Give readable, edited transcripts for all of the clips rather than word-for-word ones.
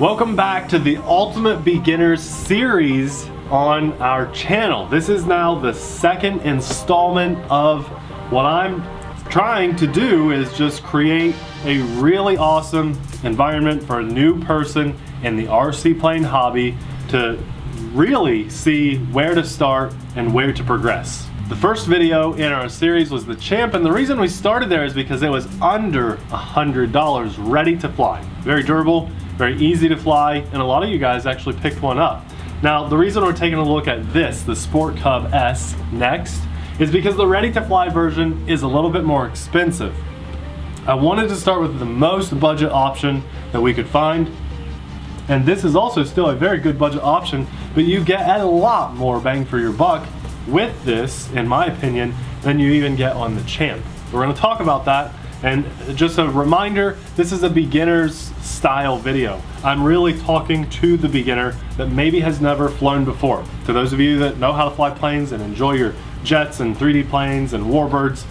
Welcome back to the Ultimate Beginners series on our channel. This is now the second installment of what I'm trying to do is just create a really awesome environment for a new person in the RC plane hobby to really see where to start and where to progress. The first video in our series was the Champ, and the reason we started there is because it was under $100 ready to fly. Very durable, very easy to fly, and a lot of you guys actually picked one up. Now, the reason we're taking a look at this, the Sport Cub S, next, is because the ready to fly version is a little bit more expensive. I wanted to start with the most budget option that we could find, and this is also still a very good budget option, but you get a lot more bang for your buck with this, in my opinion, than you even get on the Champ. We're going to talk about that. And just a reminder, this is a beginner's style video. I'm really talking to the beginner that maybe has never flown before. To those of you that know how to fly planes and enjoy your jets and 3D planes and warbirds,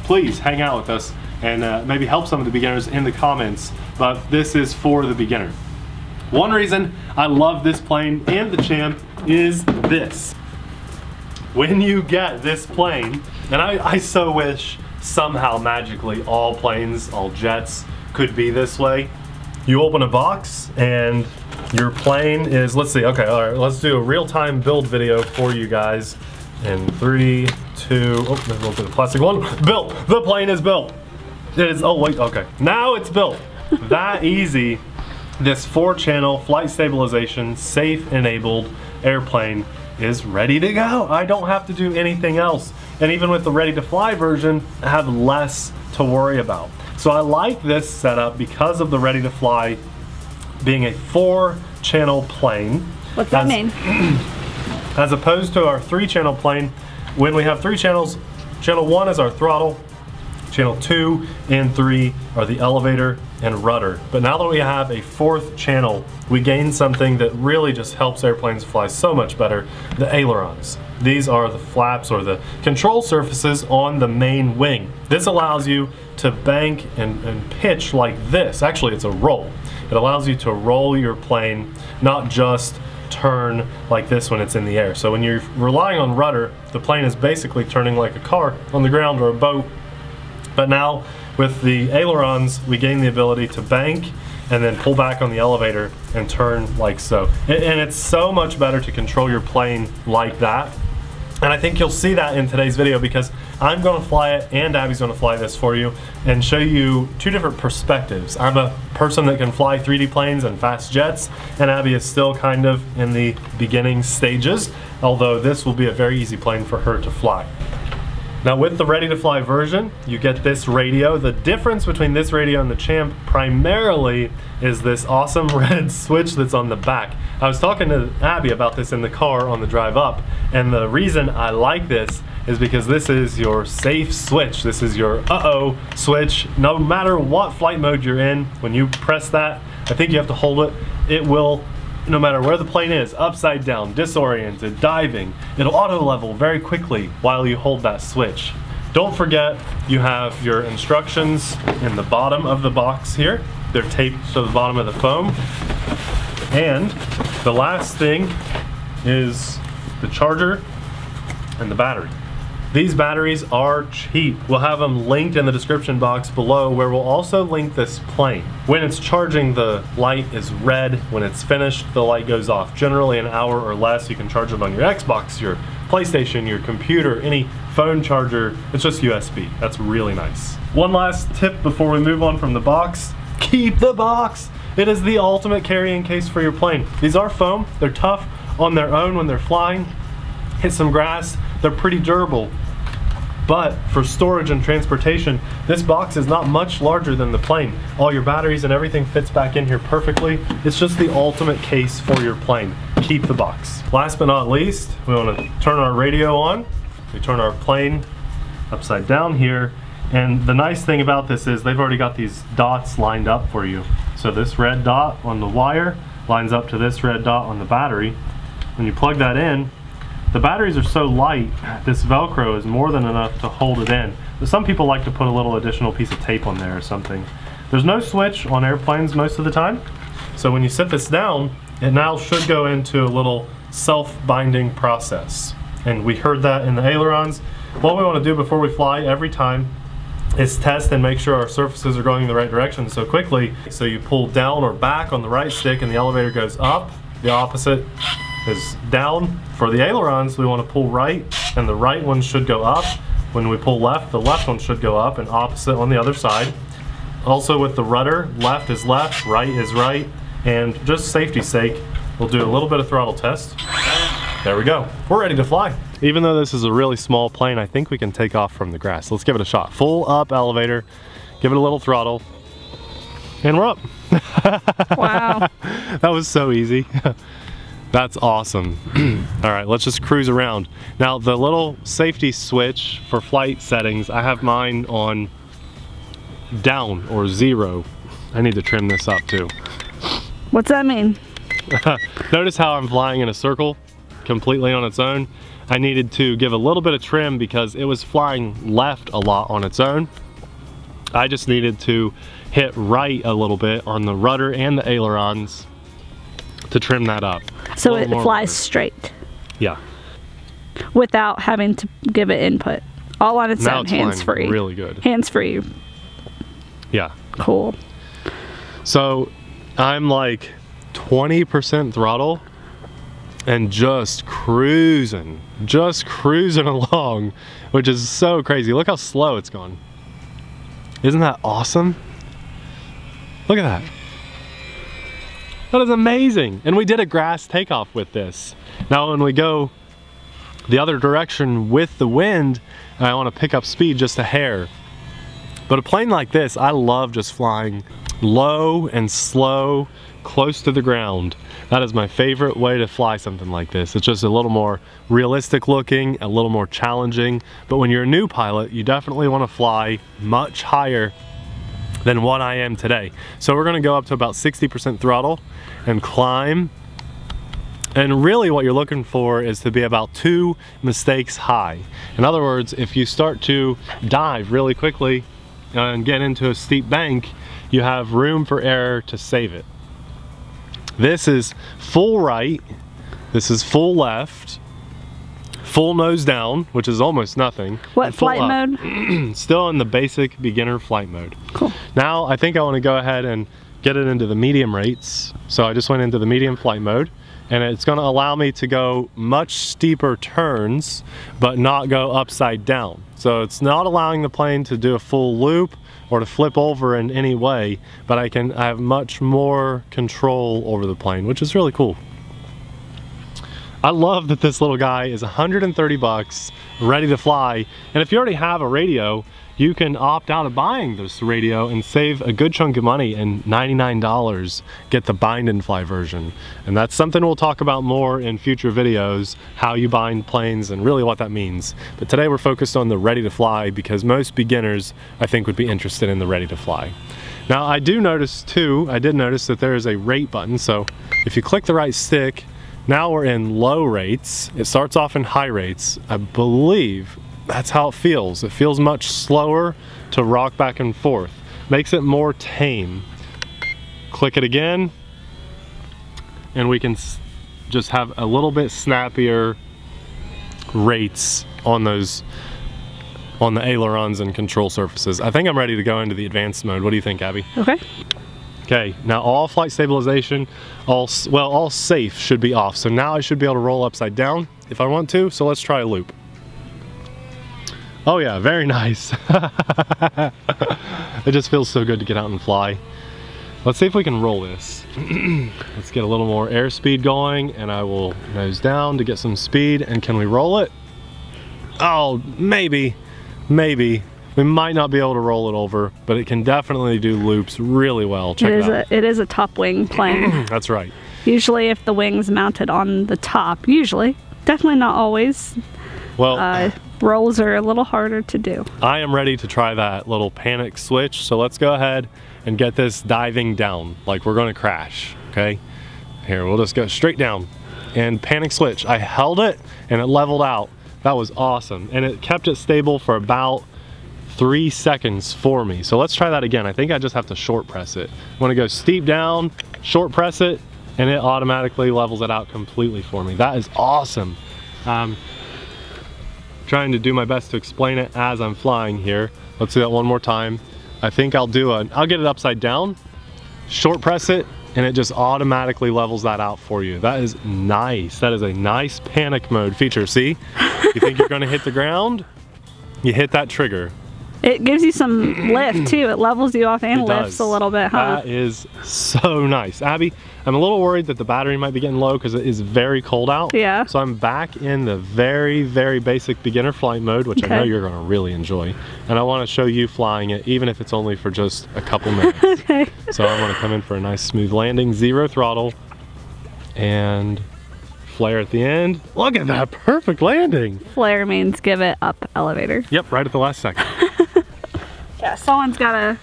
please hang out with us and maybe help some of the beginners in the comments, but this is for the beginner. One reason I love this plane and the Champ is this. When you get this plane, and I so wish somehow magically all planes, all jets could be this way. You open a box and your plane is, let's see, okay, all right, let's do a real-time build video for you guys in 3, 2, oh, let's go to the plastic one. Built, the plane is built. It is, oh wait, okay, now it's built. That easy. This 4-channel flight stabilization, safe enabled airplane is ready to go. I don't have to do anything else. And even with the ready to fly version, I have less to worry about. So I like this setup because of the ready to fly being a 4-channel plane. What's that mean? As opposed to our 3-channel plane, when we have 3 channels, channel 1 is our throttle, channel 2 and 3 are the elevator and rudder. But now that we have a 4th channel, we gain something that really just helps airplanes fly so much better, the ailerons. These are the flaps or the control surfaces on the main wing. This allows you to bank and pitch like this. Actually, it's a roll. It allows you to roll your plane, not just turn like this when it's in the air. So when you're relying on rudder, the plane is basically turning like a car on the ground or a boat. But now with the ailerons, we gain the ability to bank and then pull back on the elevator and turn like so. And it's so much better to control your plane like that. And I think you'll see that in today's video because I'm going to fly it and Abby's going to fly this for you and show you 2 different perspectives. I'm a person that can fly 3D planes and fast jets, and Abby is still kind of in the beginning stages, although this will be a very easy plane for her to fly. Now with the ready to fly version, you get this radio. The difference between this radio and the Champ primarily is this awesome red switch that's on the back. I was talking to Abby about this in the car on the drive up, and the reason I like this is because this is your safe switch. This is your uh-oh switch. No matter what flight mode you're in, when you press that, I think you have to hold it, it will, no matter where the plane is, upside down, disoriented, diving, it'll auto level very quickly while you hold that switch. Don't forget, you have your instructions in the bottom of the box here. They're taped to the bottom of the foam. And the last thing is the charger and the battery. These batteries are cheap. We'll have them linked in the description box below, where we'll also link this plane. When it's charging, the light is red. When it's finished, the light goes off. Generally an hour or less. You can charge them on your Xbox, your PlayStation, your computer, any phone charger. It's just USB. That's really nice. One last tip before we move on from the box. Keep the box. It is the ultimate carrying case for your plane. These are foam. They're tough on their own when they're flying. Hit some grass. They're pretty durable. But for storage and transportation, this box is not much larger than the plane. All your batteries and everything fits back in here perfectly. It's just the ultimate case for your plane. Keep the box. Last but not least, we want to turn our radio on. We turn our plane upside down here. And the nice thing about this is they've already got these dots lined up for you. So this red dot on the wire lines up to this red dot on the battery. When you plug that in, the batteries are so light, this Velcro is more than enough to hold it in. But some people like to put a little additional piece of tape on there or something. There's no switch on airplanes most of the time. So when you set this down, it now should go into a little self-binding process. And we heard that in the ailerons. What we want to do before we fly every time is test and make sure our surfaces are going in the right direction so quickly. So you pull down or back on the right stick and the elevator goes up. The opposite is down. For the ailerons, we want to pull right, and the right one should go up. When we pull left, the left one should go up, and opposite on the other side. Also with the rudder, left is left, right is right, and just safety's sake, we'll do a little bit of throttle test. There we go. We're ready to fly. Even though this is a really small plane, I think we can take off from the grass. Let's give it a shot. Full up elevator, give it a little throttle, and we're up. Wow. That was so easy. That's awesome. All right, let's just cruise around. Now the little safety switch for flight settings, I have mine on down or 0. I need to trim this up too. What's that mean? Notice how I'm flying in a circle completely on its own. I needed to give a little bit of trim because it was flying left a lot on its own. I just needed to hit right a little bit on the rudder and the ailerons to trim that up. So it flies straight? Yeah. Without having to give it input? All on its now own, it's hands-free? Really good. Hands-free? Yeah. Cool. So I'm like 20% throttle and just cruising along, which is so crazy. Look how slow it's gone. Isn't that awesome? Look at that. That is amazing. And we did a grass takeoff with this. Now when we go the other direction with the wind, I want to pick up speed just a hair. But a plane like this, I love just flying low and slow, close to the ground. That is my favorite way to fly something like this. It's just a little more realistic looking, a little more challenging. But when you're a new pilot, you definitely want to fly much higher than what I am today. So we're gonna go up to about 60% throttle and climb. And really what you're looking for is to be about 2 mistakes high. In other words, if you start to dive really quickly and get into a steep bank, you have room for error to save it. This is full right, this is full left, full nose down, which is almost nothing. What flight mode? Still in the basic beginner flight mode. Cool. Now I think I want to go ahead and get it into the medium rates. So I just went into the medium flight mode, and it's going to allow me to go much steeper turns, but not go upside down. So it's not allowing the plane to do a full loop or to flip over in any way, but I have much more control over the plane, which is really cool. I love that this little guy is 130 bucks, ready to fly. And if you already have a radio, you can opt out of buying this radio and save a good chunk of money, and $99 get the bind and fly version. And that's something we'll talk about more in future videos, how you bind planes and really what that means. But today we're focused on the ready to fly because most beginners, I think, would be interested in the ready to fly. Now I did notice that there is a rate button. So if you click the right stick, now we're in low rates. It starts off in high rates. I believe that's how it feels. It feels much slower to rock back and forth. Makes it more tame. Click it again, and we can just have a little bit snappier rates on those, on the ailerons and control surfaces. I think I'm ready to go into the advanced mode. What do you think, Abby? Okay. Okay, now all flight stabilization, all safe should be off. So now I should be able to roll upside down if I want to. So let's try a loop. Oh yeah, very nice. It just feels so good to get out and fly. Let's see if we can roll this. Let's get a little more airspeed going, and I will nose down to get some speed. And can we roll it? Oh, maybe. We might not be able to roll it over, but it can definitely do loops really well. Check it out. It is a top wing plane. That's right. Usually if the wing's mounted on the top, definitely not always. Well, rolls are a little harder to do. I am ready to try that little panic switch. So let's go ahead and get this diving down like we're going to crash. Okay. Here, we'll just go straight down and panic switch. I held it and it leveled out. That was awesome. And it kept it stable for about 3 seconds for me. So let's try that again. I think I just have to short press it. I'm gonna go steep down, short press it, and it automatically levels it out completely for me. That is awesome. Trying to do my best to explain it as I'm flying here. Let's do that one more time. I think I'll get it upside down, short press it, and it just automatically levels that out for you. That is nice. That is a nice panic mode feature. See, you think you're gonna hit the ground, you hit that trigger. It gives you some lift too. It levels you off and lifts a little bit, huh? That is so nice. Abby, I'm a little worried that the battery might be getting low because it is very cold out. Yeah. So I'm back in the very, very basic beginner flight mode, which I know you're gonna really enjoy. And I wanna show you flying it, even if it's only for just a couple minutes. Okay. So I'm gonna come in for a nice smooth landing, 0 throttle, and flare at the end. Look at that, perfect landing. Flare means give it up elevator. Yep, right at the last second. Yeah, someone's gotta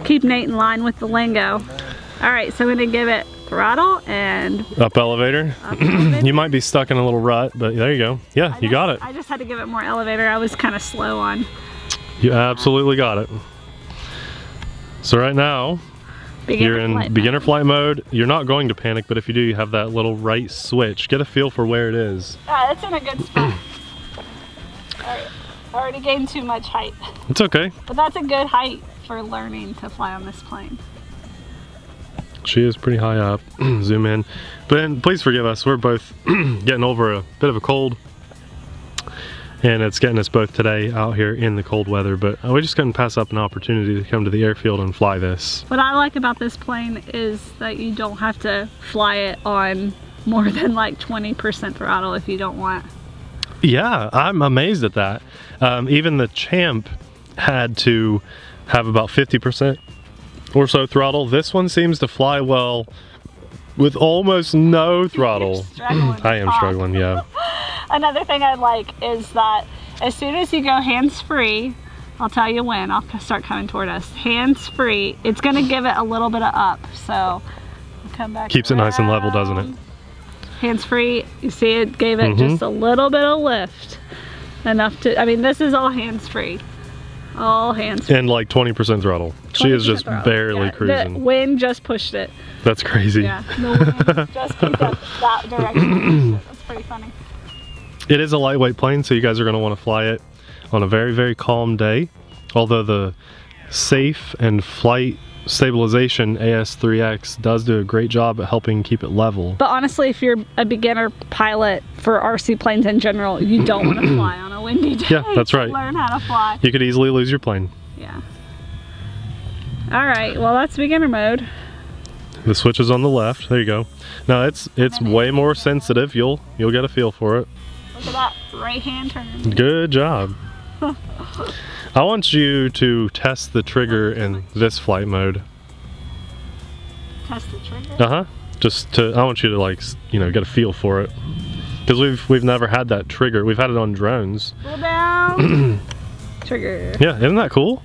keep Nate in line with the lingo. All right, so I'm gonna give it throttle and up elevator. You might be stuck in a little rut, but there you go. Yeah, you got it. I just had to give it more elevator. I was kind of slow on. You absolutely got it. So right now, you're in beginner flight mode. You're not going to panic, but if you do, you have that little right switch. Get a feel for where it is. It's in a good spot. All right. I already gained too much height. It's okay. But that's a good height for learning to fly on this plane. She is pretty high up. Zoom in. But then, please forgive us. We're both getting over a bit of a cold. And it's getting us both today out here in the cold weather. But we just couldn't pass up an opportunity to come to the airfield and fly this. What I like about this plane is that you don't have to fly it on more than like 20% throttle if you don't want. Yeah, I'm amazed at that. Even the Champ had to have about 50% or so throttle. This one seems to fly well with almost no throttle. I am struggling, yeah. Another thing I like is that as soon as you go hands-free, I'll tell you when, I'll start coming toward us. Hands-free, it's gonna give it a little bit of up, so I'll come back. Keeps it nice and level, doesn't it? Hands-free, you see it gave it just a little bit of lift. Enough to, I mean, this is all hands-free. All hands-free. And like 20% throttle. She is just barely cruising. The wind just pushed it. That's crazy. Yeah, the wind just picked up that direction. That's pretty funny. It is a lightweight plane, so you guys are going to want to fly it on a very, very calm day. Although the safe and flight stabilization AS3X does do a great job at helping keep it level. But honestly, if you're a beginner pilot for RC planes in general, you don't want to fly on a windy day. Yeah, that's right. Learn how to fly. You could easily lose your plane. Yeah. All right, well that's beginner mode. The switch is on the left. There you go. Now it's way more sensitive. You'll get a feel for it. Look at that right hand turn. Good job. I want you to test the trigger in this flight mode. Test the trigger? I want you to, like, you know, get a feel for it. Because we've never had that trigger. We've had it on drones. Pull down. Trigger. Yeah, isn't that cool?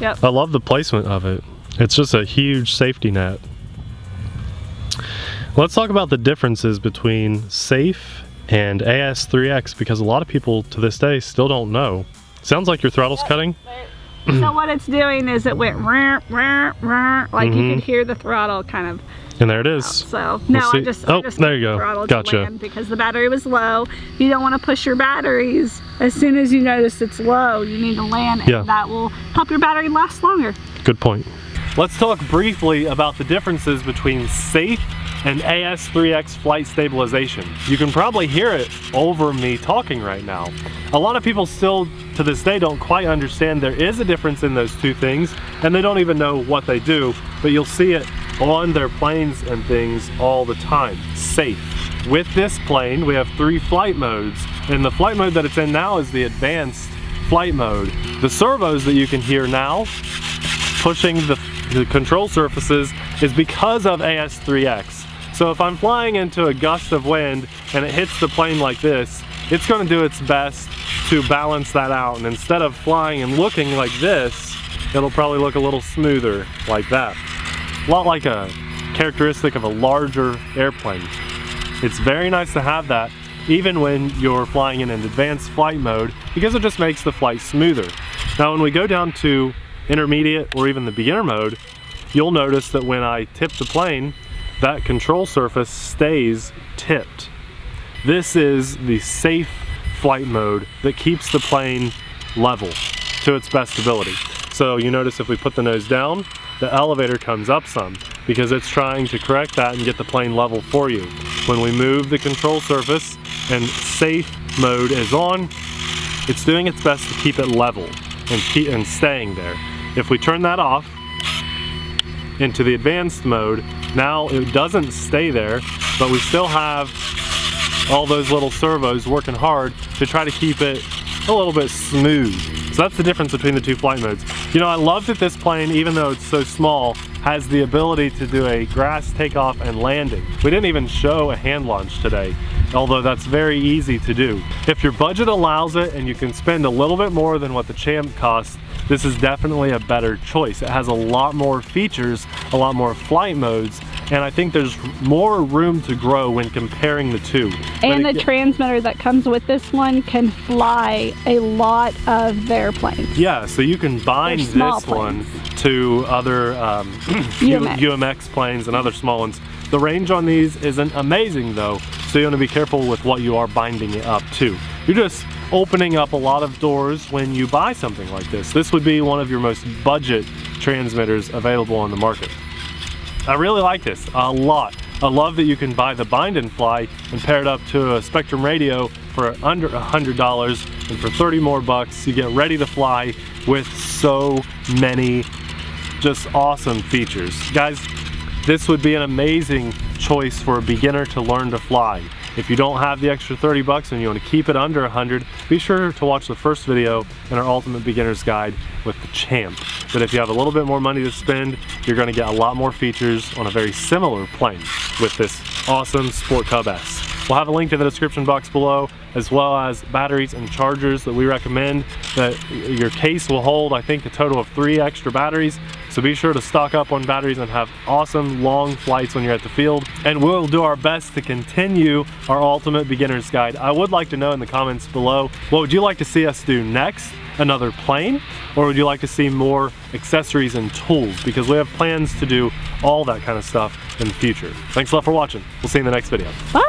Yep. I love the placement of it. It's just a huge safety net. Let's talk about the differences between safe and AS3X, because a lot of people to this day still don't know. Sounds like your throttle's cutting. So what it's doing is it went rah, rah, rah, like you could hear the throttle kind of. And there it is. So no, I just there you go. Gotcha. Because the battery was low. You don't want to push your batteries as soon as you notice it's low. You need to land, and that will help your battery last longer. Good point. Let's talk briefly about the differences between safe and AS3X flight stabilization. You can probably hear it over me talking right now. A lot of people still to this day don't quite understand there is a difference in those two things, and they don't even know what they do, but you'll see it on their planes and things all the time. Safe. With this plane, we have 3 flight modes, and the flight mode that it's in now is the advanced flight mode. The servos that you can hear now pushing the control surfaces is because of AS3X. So if I'm flying into a gust of wind and it hits the plane like this, it's going to do its best to balance that out, and instead of flying and looking like this, it'll probably look a little smoother like that. A lot like a characteristic of a larger airplane. It's very nice to have that even when you're flying in an advanced flight mode, because it just makes the flight smoother. Now when we go down to intermediate or even the beginner mode, you'll notice that when I tip the plane, that control surface stays tipped. This is the safe flight mode that keeps the plane level to its best ability. So you notice if we put the nose down, the elevator comes up some because it's trying to correct that and get the plane level for you. When we move the control surface and safe mode is on, it's doing its best to keep it level and staying there. If we turn that off into the advanced mode, now it doesn't stay there, but we still have all those little servos working hard to try to keep it a little bit smooth. So that's the difference between the two flight modes. You know, I love that this plane, even though it's so small, has the ability to do a grass takeoff and landing. We didn't even show a hand launch today, although that's very easy to do. If your budget allows it and you can spend a little bit more than what the Champ costs, this is definitely a better choice. It has a lot more features, a lot more flight modes, and I think there's more room to grow when comparing the two. And the transmitter that comes with this one can fly a lot of their planes. Yeah, so you can bind this one to other UMX planes and other small ones. The range on these isn't amazing though, so you want to be careful with what you are binding it up to. You're just opening up a lot of doors when you buy something like this. This would be one of your most budget transmitters available on the market. I really like this a lot. I love that you can buy the bind and fly and pair it up to a Spectrum radio for under $100, and for 30 more bucks you get ready to fly with so many just awesome features. Guys, this would be an amazing choice for a beginner to learn to fly. If you don't have the extra 30 bucks and you want to keep it under 100, be sure to watch the first video in our Ultimate Beginner's Guide with the Champ. But if you have a little bit more money to spend, you're going to get a lot more features on a very similar plane with this awesome Sport Cub S. We'll have a link to the description box below, as well as batteries and chargers that we recommend. That your case will hold, I think, a total of 3 extra batteries. So be sure to stock up on batteries and have awesome long flights when you're at the field. And we'll do our best to continue our Ultimate Beginner's Guide. I would like to know in the comments below, what would you like to see us do next? Another plane? Or would you like to see more accessories and tools? Because we have plans to do all that kind of stuff in the future. Thanks a lot for watching. We'll see you in the next video. Bye!